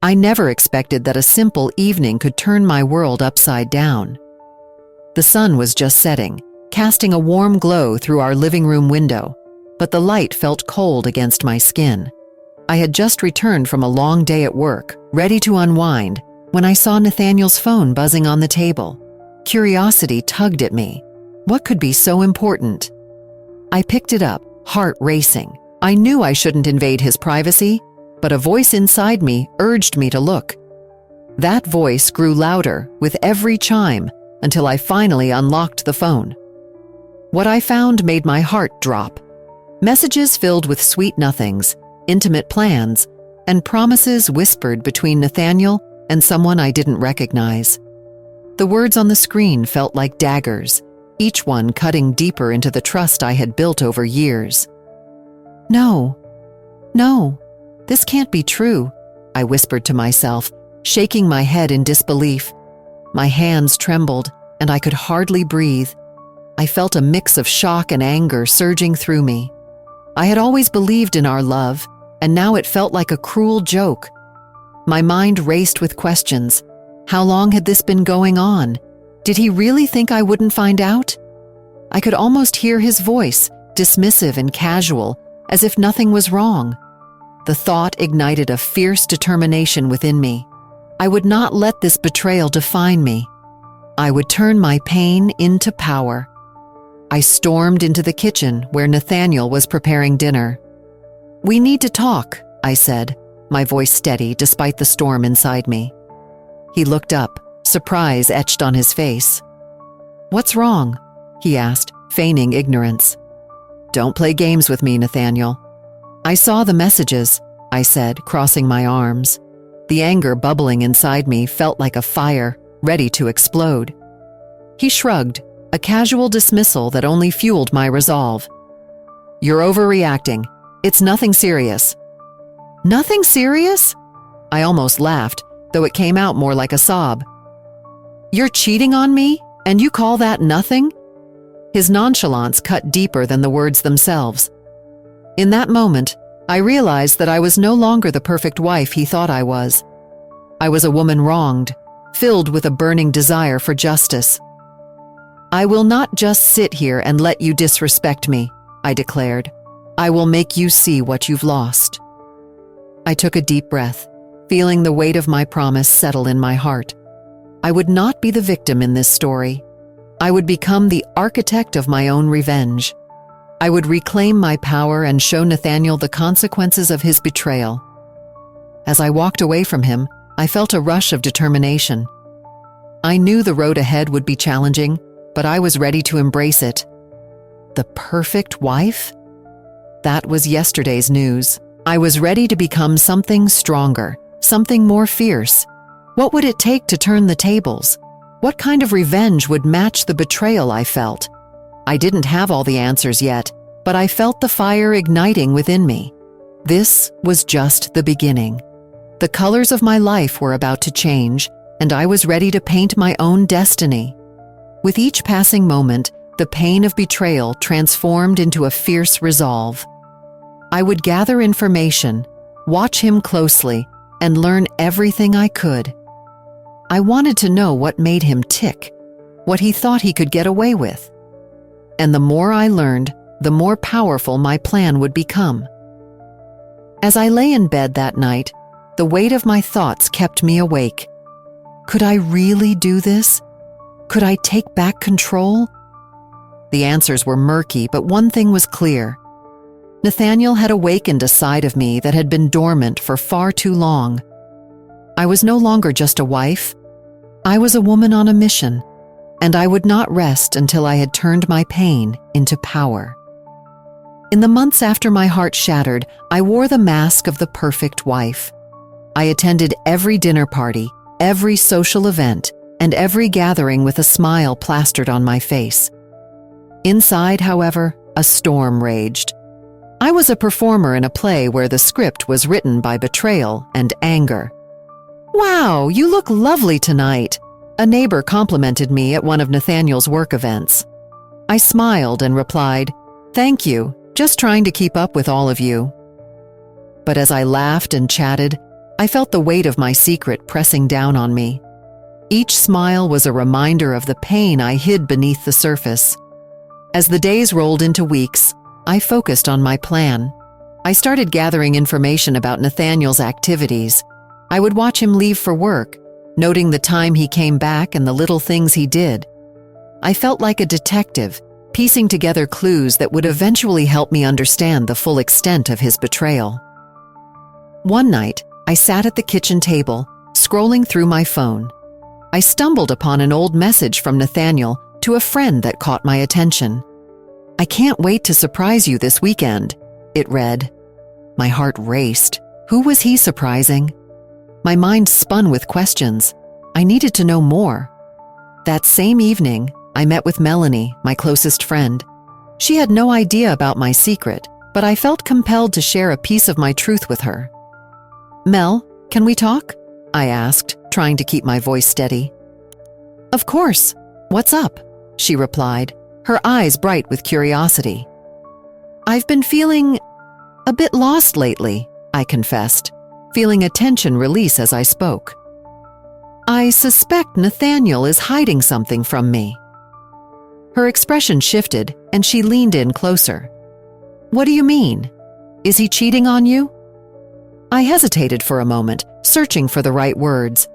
I never expected that a simple evening could turn my world upside down. The sun was just setting, casting a warm glow through our living room window, but the light felt cold against my skin. I had just returned from a long day at work, ready to unwind, when I saw Nathaniel's phone buzzing on the table. Curiosity tugged at me. What could be so important? I picked it up, heart racing. I knew I shouldn't invade his privacy, but a voice inside me urged me to look. That voice grew louder with every chime until I finally unlocked the phone. What I found made my heart drop. Messages filled with sweet nothings, intimate plans, and promises whispered between Nathaniel and someone I didn't recognize. The words on the screen felt like daggers, each one cutting deeper into the trust I had built over years. No, this can't be true, I whispered to myself, shaking my head in disbelief. My hands trembled, and I could hardly breathe. I felt a mix of shock and anger surging through me. I had always believed in our love, and now it felt like a cruel joke. My mind raced with questions. How long had this been going on? Did he really think I wouldn't find out? I could almost hear his voice, dismissive and casual, as if nothing was wrong. The thought ignited a fierce determination within me. I would not let this betrayal define me. I would turn my pain into power. I stormed into the kitchen where Nathaniel was preparing dinner. "We need to talk," I said, my voice steady despite the storm inside me. He looked up, surprise etched on his face. "What's wrong?" he asked, feigning ignorance. "Don't play games with me, Nathaniel." "I saw the messages," I said, crossing my arms. The anger bubbling inside me felt like a fire, ready to explode. He shrugged, a casual dismissal that only fueled my resolve. "You're overreacting. It's nothing serious." "Nothing serious?" I almost laughed, though it came out more like a sob. "You're cheating on me, and you call that nothing?" His nonchalance cut deeper than the words themselves. In that moment, I realized that I was no longer the perfect wife he thought I was. I was a woman wronged, filled with a burning desire for justice. "I will not just sit here and let you disrespect me," I declared. "I will make you see what you've lost." I took a deep breath, feeling the weight of my promise settle in my heart. I would not be the victim in this story. I would become the architect of my own revenge. I would reclaim my power and show Nathaniel the consequences of his betrayal. As I walked away from him, I felt a rush of determination. I knew the road ahead would be challenging, but I was ready to embrace it. The perfect wife? That was yesterday's news. I was ready to become something stronger, something more fierce. What would it take to turn the tables? What kind of revenge would match the betrayal I felt? I didn't have all the answers yet, but I felt the fire igniting within me. This was just the beginning. The colors of my life were about to change, and I was ready to paint my own destiny. With each passing moment, the pain of betrayal transformed into a fierce resolve. I would gather information, watch him closely, and learn everything I could. I wanted to know what made him tick, what he thought he could get away with. And the more I learned, the more powerful my plan would become. As I lay in bed that night, the weight of my thoughts kept me awake. Could I really do this? Could I take back control? The answers were murky, but one thing was clear. Nathaniel had awakened a side of me that had been dormant for far too long. I was no longer just a wife. I was a woman on a mission, and I would not rest until I had turned my pain into power. In the months after my heart shattered, I wore the mask of the perfect wife. I attended every dinner party, every social event, and every gathering with a smile plastered on my face. Inside, however, a storm raged. I was a performer in a play where the script was written by betrayal and anger. "Wow, you look lovely tonight," a neighbor complimented me at one of Nathaniel's work events. I smiled and replied, "Thank you, just trying to keep up with all of you." But as I laughed and chatted, I felt the weight of my secret pressing down on me. Each smile was a reminder of the pain I hid beneath the surface. As the days rolled into weeks, I focused on my plan. I started gathering information about Nathaniel's activities. I would watch him leave for work, noting the time he came back and the little things he did. I felt like a detective, piecing together clues that would eventually help me understand the full extent of his betrayal. One night, I sat at the kitchen table, scrolling through my phone. I stumbled upon an old message from Nathaniel to a friend that caught my attention. "I can't wait to surprise you this weekend," it read. My heart raced. Who was he surprising? My mind spun with questions. I needed to know more. That same evening, I met with Melanie, my closest friend. She had no idea about my secret, but I felt compelled to share a piece of my truth with her. "Mel, can we talk?" I asked, trying to keep my voice steady. "Of course. What's up?" she replied, her eyes bright with curiosity. "I've been feeling a bit lost lately," I confessed, feeling a tension release as I spoke. "I suspect Nathaniel is hiding something from me." Her expression shifted, and she leaned in closer. "What do you mean? Is he cheating on you?" I hesitated for a moment, searching for the right words.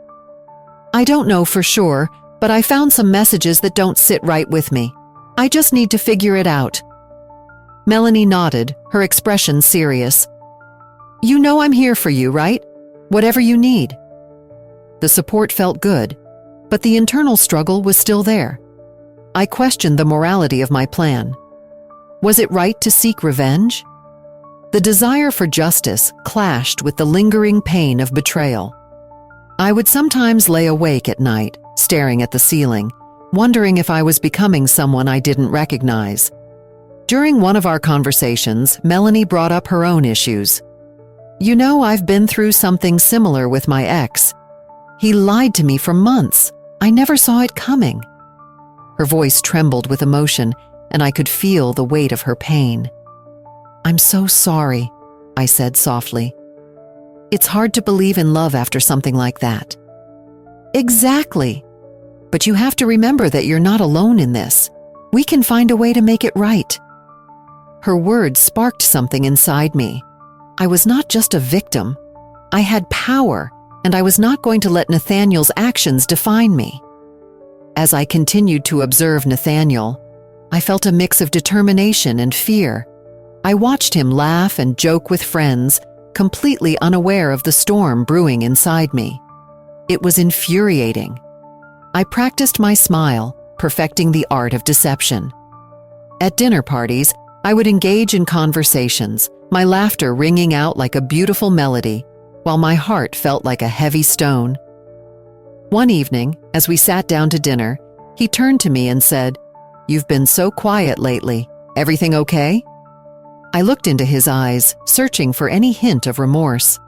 "I don't know for sure, but I found some messages that don't sit right with me. I just need to figure it out." Melanie nodded, her expression serious. "You know I'm here for you, right? Whatever you need." The support felt good, but the internal struggle was still there. I questioned the morality of my plan. Was it right to seek revenge? The desire for justice clashed with the lingering pain of betrayal. I would sometimes lay awake at night, staring at the ceiling, wondering if I was becoming someone I didn't recognize. During one of our conversations, Melanie brought up her own issues. "You know, I've been through something similar with my ex. He lied to me for months. I never saw it coming." Her voice trembled with emotion, and I could feel the weight of her pain. "I'm so sorry," I said softly. "It's hard to believe in love after something like that." "Exactly. But you have to remember that you're not alone in this. We can find a way to make it right." Her words sparked something inside me. I was not just a victim. I had power, and I was not going to let Nathaniel's actions define me. As I continued to observe Nathaniel, I felt a mix of determination and fear. I watched him laugh and joke with friends, completely unaware of the storm brewing inside me. It was infuriating. I practiced my smile, perfecting the art of deception. At dinner parties, I would engage in conversations, my laughter ringing out like a beautiful melody, while my heart felt like a heavy stone. One evening, as we sat down to dinner, he turned to me and said, "You've been so quiet lately. Everything okay?" I looked into his eyes, searching for any hint of remorse.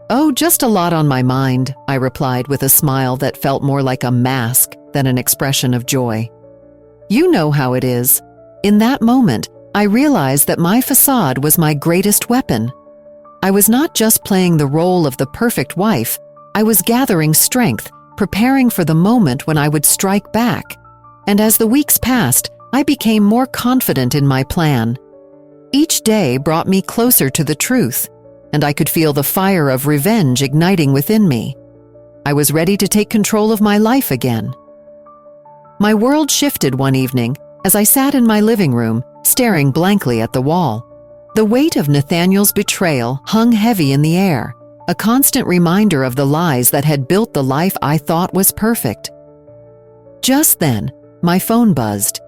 "Oh, just a lot on my mind," I replied with a smile that felt more like a mask than an expression of joy. "You know how it is." In that moment, I realized that my facade was my greatest weapon. I was not just playing the role of the perfect wife, I was gathering strength, preparing for the moment when I would strike back. And as the weeks passed, I became more confident in my plan. Each day brought me closer to the truth, and I could feel the fire of revenge igniting within me. I was ready to take control of my life again. My world shifted one evening as I sat in my living room, staring blankly at the wall. The weight of Nathaniel's betrayal hung heavy in the air, a constant reminder of the lies that had built the life I thought was perfect. Just then, my phone buzzed.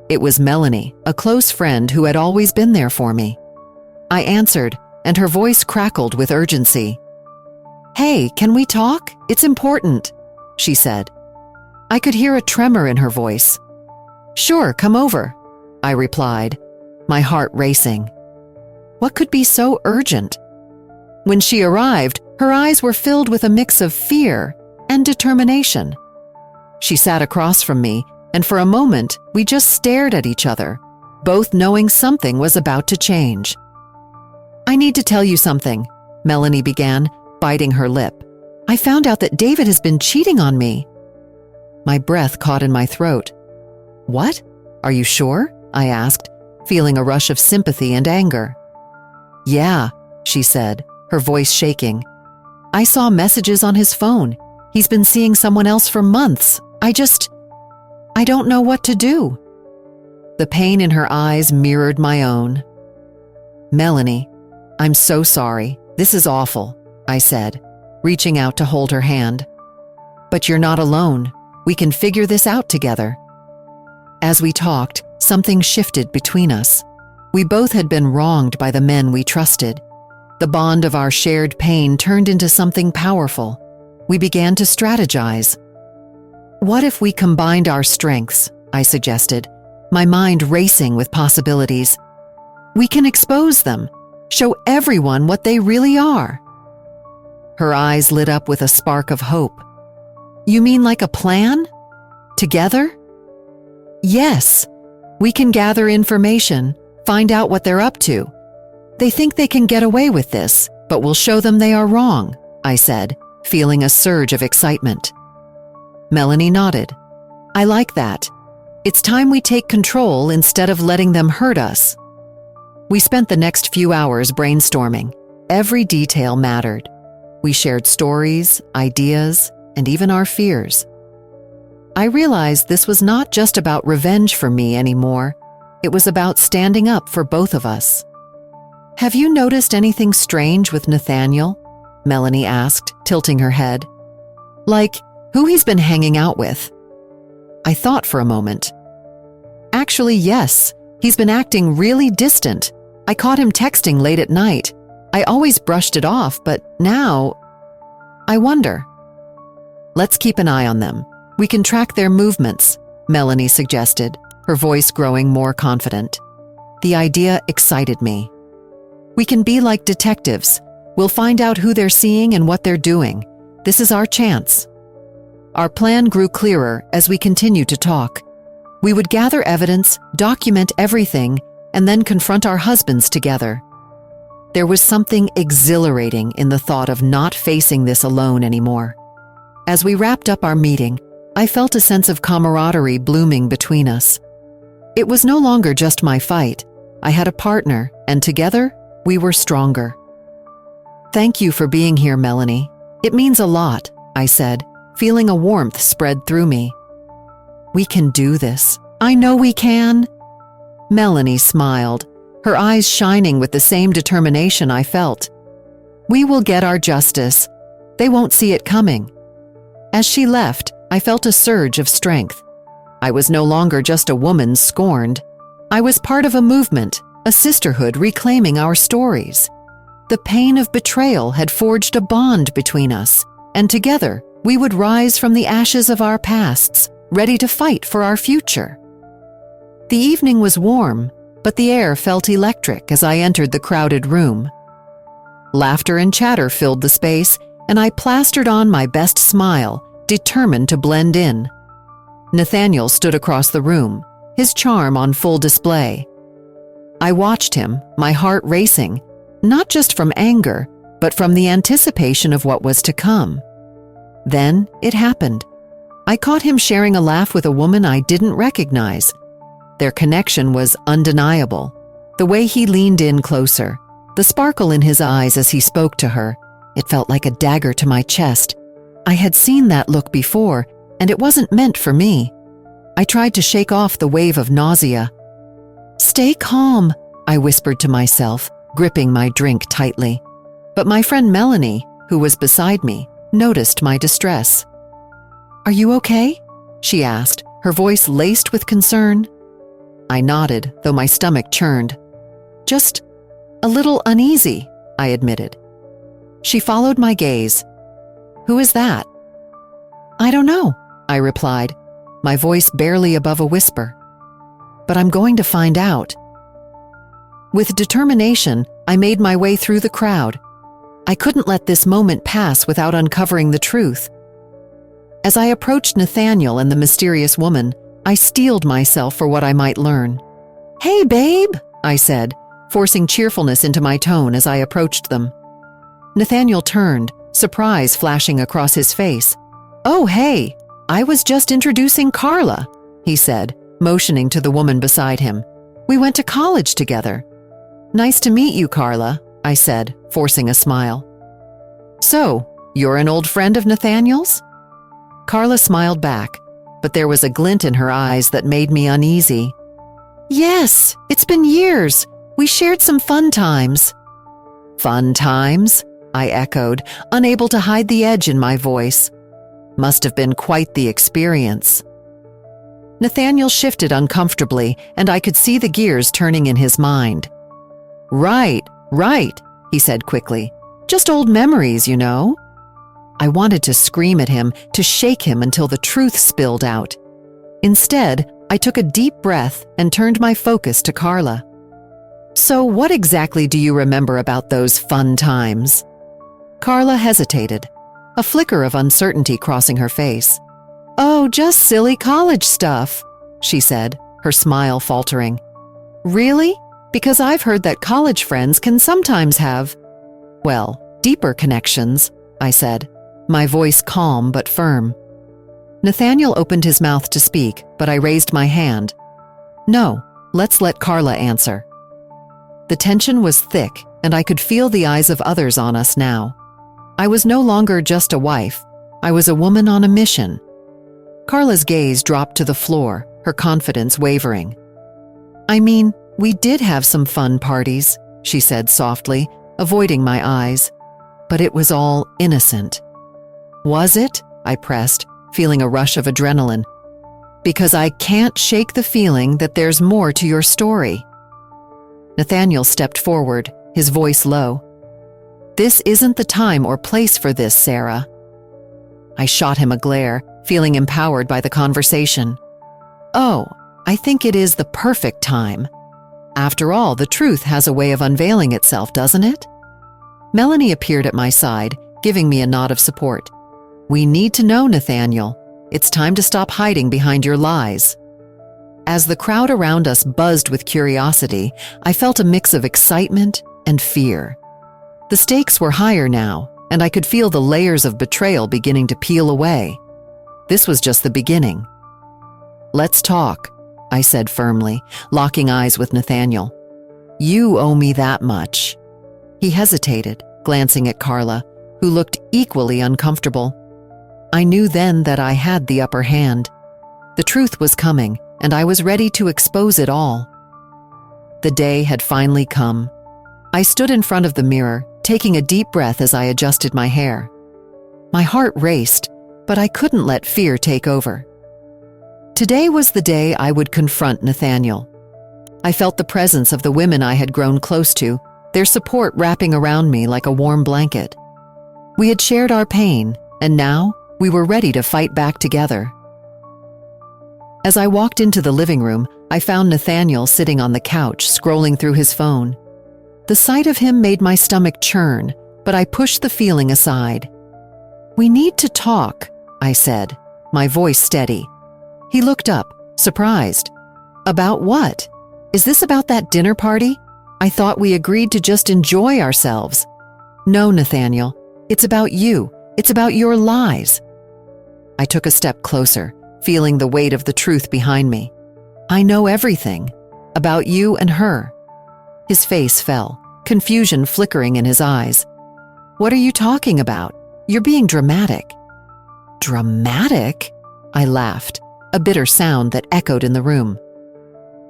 It was Melanie, a close friend who had always been there for me. I answered, and her voice crackled with urgency. "Hey, can we talk? It's important," she said. I could hear a tremor in her voice. "Sure, come over," I replied, my heart racing. What could be so urgent? When she arrived, her eyes were filled with a mix of fear and determination. She sat across from me, and for a moment, we just stared at each other, both knowing something was about to change. "I need to tell you something," Melanie began, biting her lip. "I found out that David has been cheating on me." My breath caught in my throat. "What? Are you sure?" I asked, feeling a rush of sympathy and anger. "Yeah," she said, her voice shaking. "I saw messages on his phone. He's been seeing someone else for months. I don't know what to do." The pain in her eyes mirrored my own. "Melanie, I'm so sorry. This is awful," I said, reaching out to hold her hand. "But you're not alone. We can figure this out together." As we talked, something shifted between us. We both had been wronged by the men we trusted. The bond of our shared pain turned into something powerful. We began to strategize. "What if we combined our strengths?" I suggested, my mind racing with possibilities. "We can expose them, show everyone what they really are." Her eyes lit up with a spark of hope. "You mean like a plan? Together?" "Yes. We can gather information, find out what they're up to. They think they can get away with this, but we'll show them they are wrong," I said, feeling a surge of excitement. Melanie nodded. "I like that. It's time we take control instead of letting them hurt us." We spent the next few hours brainstorming. Every detail mattered. We shared stories, ideas, and even our fears. I realized this was not just about revenge for me anymore. It was about standing up for both of us. "Have you noticed anything strange with Nathaniel?" Melanie asked, tilting her head. "Like, who he's been hanging out with?" I thought for a moment. "Actually, yes. He's been acting really distant. I caught him texting late at night. I always brushed it off, but now I wonder." "Let's keep an eye on them. We can track their movements," Melanie suggested, her voice growing more confident. The idea excited me. "We can be like detectives. We'll find out who they're seeing and what they're doing. This is our chance." Our plan grew clearer as we continued to talk. We would gather evidence, document everything, and then confront our husbands together. There was something exhilarating in the thought of not facing this alone anymore. As we wrapped up our meeting, I felt a sense of camaraderie blooming between us. It was no longer just my fight. I had a partner, and together, we were stronger. "Thank you for being here, Melanie. It means a lot," I said, feeling a warmth spread through me. "We can do this. I know we can." Melanie smiled, her eyes shining with the same determination I felt. "We will get our justice. They won't see it coming." As she left, I felt a surge of strength. I was no longer just a woman scorned. I was part of a movement, a sisterhood reclaiming our stories. The pain of betrayal had forged a bond between us, and together we would rise from the ashes of our pasts, ready to fight for our future. The evening was warm, but the air felt electric as I entered the crowded room. Laughter and chatter filled the space, and I plastered on my best smile, determined to blend in. Nathaniel stood across the room, his charm on full display. I watched him, my heart racing, not just from anger, but from the anticipation of what was to come. Then it happened. I caught him sharing a laugh with a woman I didn't recognize. Their connection was undeniable. The way he leaned in closer, the sparkle in his eyes as he spoke to her, it felt like a dagger to my chest. I had seen that look before, and it wasn't meant for me. I tried to shake off the wave of nausea. "Stay calm," I whispered to myself, gripping my drink tightly. But my friend Melanie, who was beside me, noticed my distress. "Are you okay?" she asked, her voice laced with concern. I nodded, though my stomach churned. "Just a little uneasy," I admitted. She followed my gaze. "Who is that?" "I don't know," I replied, my voice barely above a whisper. "But I'm going to find out." With determination, I made my way through the crowd. I couldn't let this moment pass without uncovering the truth. As I approached Nathaniel and the mysterious woman, I steeled myself for what I might learn. "Hey, babe," I said, forcing cheerfulness into my tone as I approached them. Nathaniel turned, surprise flashing across his face. "Oh, hey, I was just introducing Carla," he said, motioning to the woman beside him. "We went to college together." "Nice to meet you, Carla," I said, forcing a smile. "So, you're an old friend of Nathaniel's?" Carla smiled back, but there was a glint in her eyes that made me uneasy. "Yes, it's been years. We shared some fun times." "Fun times?" I echoed, unable to hide the edge in my voice. Must have been quite the experience. Nathaniel shifted uncomfortably, and I could see the gears turning in his mind. Right, he said quickly. "Just old memories, you know." I wanted to scream at him, to shake him until the truth spilled out. Instead, I took a deep breath and turned my focus to Carla. "So what exactly do you remember about those fun times?" Carla hesitated, a flicker of uncertainty crossing her face. "Oh, just silly college stuff," she said, her smile faltering. "Really? Because I've heard that college friends can sometimes have, well, deeper connections," I said, my voice calm but firm. Nathaniel opened his mouth to speak, but I raised my hand. "No, let's let Carla answer." The tension was thick, and I could feel the eyes of others on us now. I was no longer just a wife. I was a woman on a mission. Carla's gaze dropped to the floor, her confidence wavering. "I mean, we did have some fun parties," she said softly, avoiding my eyes. "But it was all innocent." "Was it?" I pressed, feeling a rush of adrenaline. "Because I can't shake the feeling that there's more to your story." Nathaniel stepped forward, his voice low. "This isn't the time or place for this, Sarah." I shot him a glare, feeling empowered by the conversation. "Oh, I think it is the perfect time. After all, the truth has a way of unveiling itself, doesn't it?" Melanie appeared at my side, giving me a nod of support. "We need to know, Nathaniel. It's time to stop hiding behind your lies." As the crowd around us buzzed with curiosity, I felt a mix of excitement and fear. The stakes were higher now, and I could feel the layers of betrayal beginning to peel away. This was just the beginning. "Let's talk," I said firmly, locking eyes with Nathaniel. "You owe me that much." He hesitated, glancing at Carla, who looked equally uncomfortable. I knew then that I had the upper hand. The truth was coming, and I was ready to expose it all. The day had finally come. I stood in front of the mirror, taking a deep breath as I adjusted my hair. My heart raced, but I couldn't let fear take over. Today was the day I would confront Nathaniel. I felt the presence of the women I had grown close to, their support wrapping around me like a warm blanket. We had shared our pain, and now we were ready to fight back together. As I walked into the living room, I found Nathaniel sitting on the couch, scrolling through his phone. The sight of him made my stomach churn, but I pushed the feeling aside. "We need to talk," I said, my voice steady. He looked up, surprised. "About what? Is this about that dinner party? I thought we agreed to just enjoy ourselves." "No, Nathaniel, it's about you. It's about your lies." I took a step closer, feeling the weight of the truth behind me. "I know everything, about you and her." His face fell, confusion flickering in his eyes. "What are you talking about? You're being dramatic." "Dramatic?" I laughed, a bitter sound that echoed in the room.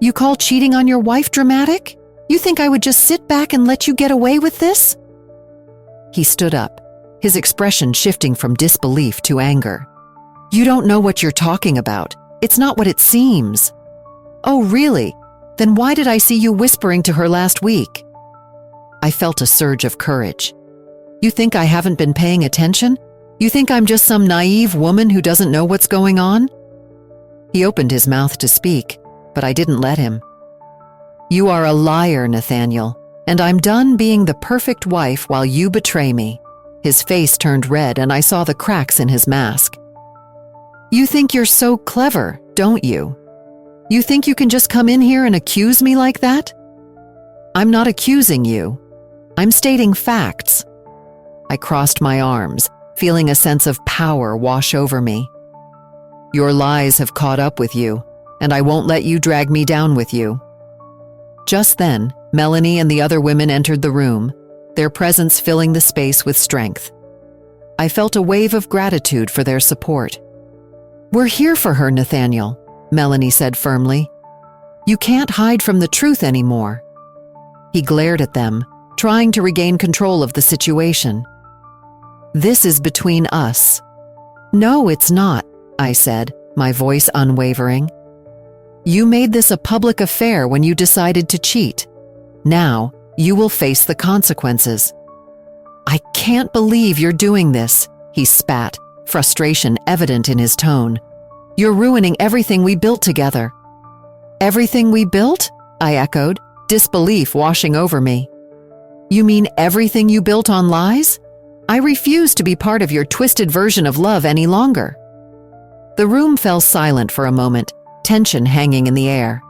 "You call cheating on your wife dramatic? You think I would just sit back and let you get away with this?" He stood up, his expression shifting from disbelief to anger. "You don't know what you're talking about. It's not what it seems." "Oh, really? Then why did I see you whispering to her last week?" I felt a surge of courage. "You think I haven't been paying attention? You think I'm just some naive woman who doesn't know what's going on?" He opened his mouth to speak, but I didn't let him. "You are a liar, Nathaniel, and I'm done being the perfect wife while you betray me." His face turned red and I saw the cracks in his mask. "You think you're so clever, don't you? You think you can just come in here and accuse me like that?" "I'm not accusing you. I'm stating facts." I crossed my arms, feeling a sense of power wash over me. Your lies have caught up with you, and I won't let you drag me down with you. Just then, Melanie and the other women entered the room, their presence filling the space with strength. I felt a wave of gratitude for their support. We're here for her, Nathaniel, Melanie said firmly. You can't hide from the truth anymore. He glared at them, trying to regain control of the situation. This is between us. No, it's not, I said, my voice unwavering. You made this a public affair when you decided to cheat. Now, you will face the consequences. I can't believe you're doing this, he spat, frustration evident in his tone. You're ruining everything we built together. Everything we built? I echoed, disbelief washing over me. You mean everything you built on lies? I refuse to be part of your twisted version of love any longer. The room fell silent for a moment, tension hanging in the air.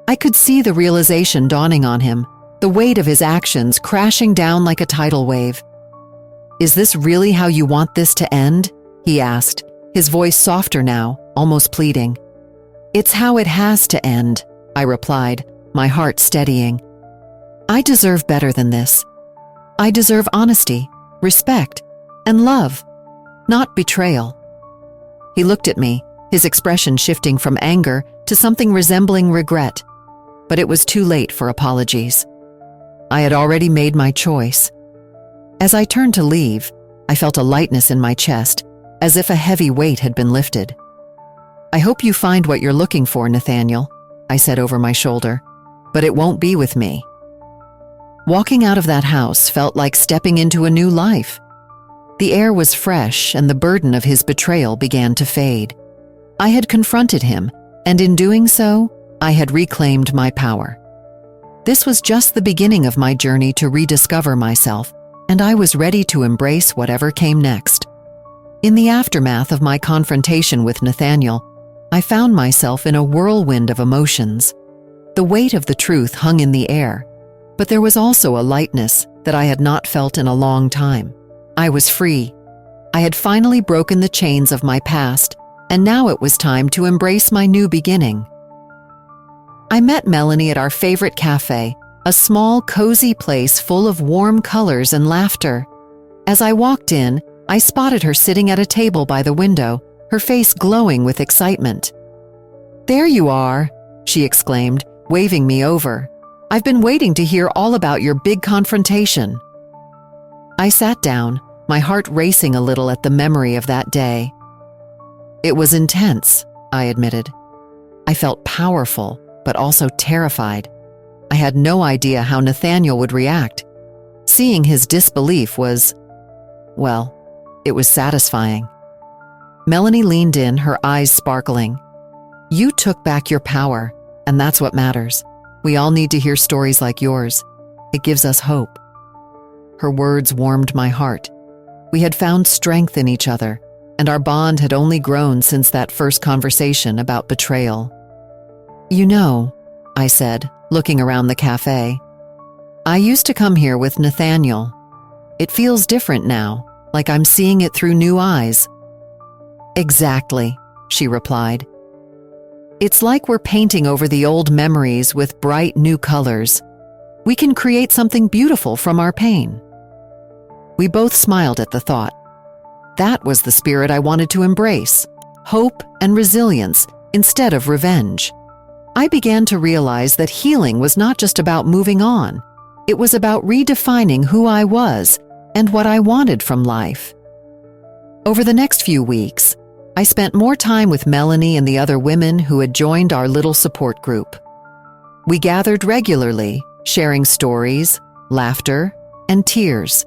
I could see the realization dawning on him, the weight of his actions crashing down like a tidal wave. Is this really how you want this to end? He asked, his voice softer now, almost pleading. It's how it has to end, I replied, my heart steadying. I deserve better than this. I deserve honesty, respect, and love, not betrayal. He looked at me, his expression shifting from anger to something resembling regret, but it was too late for apologies. I had already made my choice. As I turned to leave, I felt a lightness in my chest, as if a heavy weight had been lifted. I hope you find what you're looking for, Nathaniel, I said over my shoulder, but it won't be with me. Walking out of that house felt like stepping into a new life. The air was fresh and the burden of his betrayal began to fade. I had confronted him, and in doing so, I had reclaimed my power. This was just the beginning of my journey to rediscover myself, and I was ready to embrace whatever came next. In the aftermath of my confrontation with Nathaniel, I found myself in a whirlwind of emotions. The weight of the truth hung in the air, but there was also a lightness that I had not felt in a long time. I was free. I had finally broken the chains of my past, and now it was time to embrace my new beginning. I met Melanie at our favorite cafe, a small, cozy place full of warm colors and laughter. As I walked in, I spotted her sitting at a table by the window, her face glowing with excitement. There you are, she exclaimed, waving me over. I've been waiting to hear all about your big confrontation. I sat down, my heart racing a little at the memory of that day. It was intense, I admitted. I felt powerful, but also terrified. I had no idea how Nathaniel would react. Seeing his disbelief was, well, it was satisfying. Melanie leaned in, her eyes sparkling. You took back your power, and that's what matters. We all need to hear stories like yours. It gives us hope. Her words warmed my heart. We had found strength in each other, and our bond had only grown since that first conversation about betrayal. You know, I said, looking around the cafe, I used to come here with Nathaniel. It feels different now, like I'm seeing it through new eyes. Exactly, she replied. It's like we're painting over the old memories with bright new colors. We can create something beautiful from our pain. We both smiled at the thought. That was the spirit I wanted to embrace, hope and resilience instead of revenge. I began to realize that healing was not just about moving on. It was about redefining who I was and what I wanted from life. Over the next few weeks, I spent more time with Melanie and the other women who had joined our little support group. We gathered regularly, sharing stories, laughter, and tears.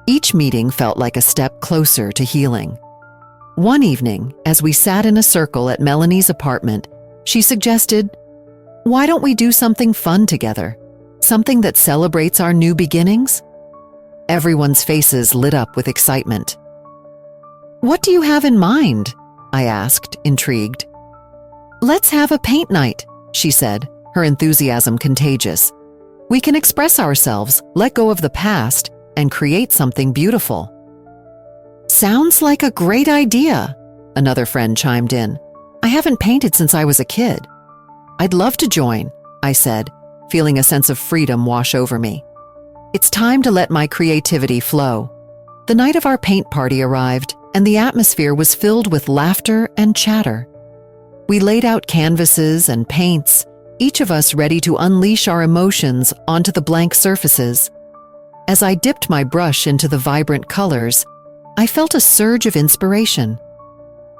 Each meeting felt like a step closer to healing. One evening, as we sat in a circle at Melanie's apartment, she suggested, "Why don't we do something fun together? Something that celebrates our new beginnings?" Everyone's faces lit up with excitement. "What do you have in mind?" I asked, intrigued. "Let's have a paint night," she said, her enthusiasm contagious. "We can express ourselves, let go of the past, and create something beautiful." "Sounds like a great idea," another friend chimed in. "I haven't painted since I was a kid." "I'd love to join," I said, feeling a sense of freedom wash over me. It's time to let my creativity flow. The night of our paint party arrived, and the atmosphere was filled with laughter and chatter. We laid out canvases and paints, each of us ready to unleash our emotions onto the blank surfaces. As I dipped my brush into the vibrant colors, I felt a surge of inspiration.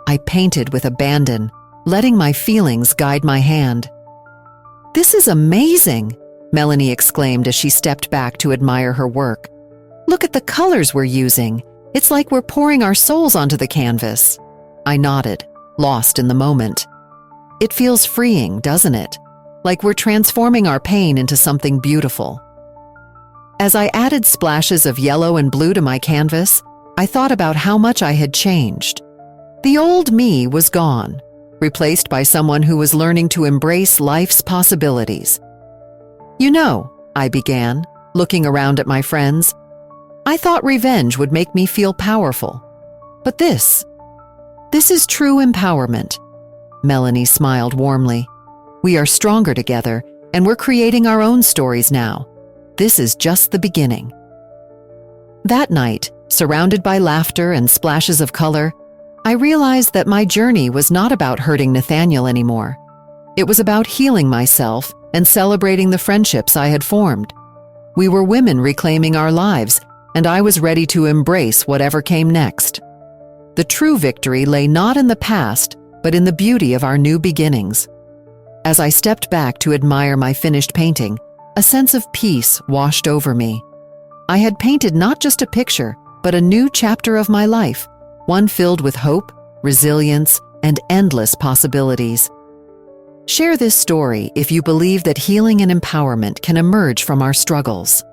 I painted with abandon, letting my feelings guide my hand. "This is amazing," Melanie exclaimed as she stepped back to admire her work. "Look at the colors we're using. It's like we're pouring our souls onto the canvas." I nodded, lost in the moment. It feels freeing, doesn't it? Like we're transforming our pain into something beautiful. As I added splashes of yellow and blue to my canvas, I thought about how much I had changed. The old me was gone, replaced by someone who was learning to embrace life's possibilities. "You know," I began, looking around at my friends, "I thought revenge would make me feel powerful. But this is true empowerment." Melanie smiled warmly. "We are stronger together, and we're creating our own stories now. This is just the beginning." That night, surrounded by laughter and splashes of color, I realized that my journey was not about hurting Nathaniel anymore. It was about healing myself and celebrating the friendships I had formed. We were women reclaiming our lives, and I was ready to embrace whatever came next. The true victory lay not in the past, but in the beauty of our new beginnings. As I stepped back to admire my finished painting, a sense of peace washed over me. I had painted not just a picture, but a new chapter of my life, one filled with hope, resilience, and endless possibilities. Share this story if you believe that healing and empowerment can emerge from our struggles.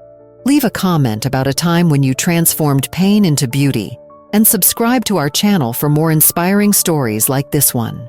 Leave a comment about a time when you transformed pain into beauty, and subscribe to our channel for more inspiring stories like this one.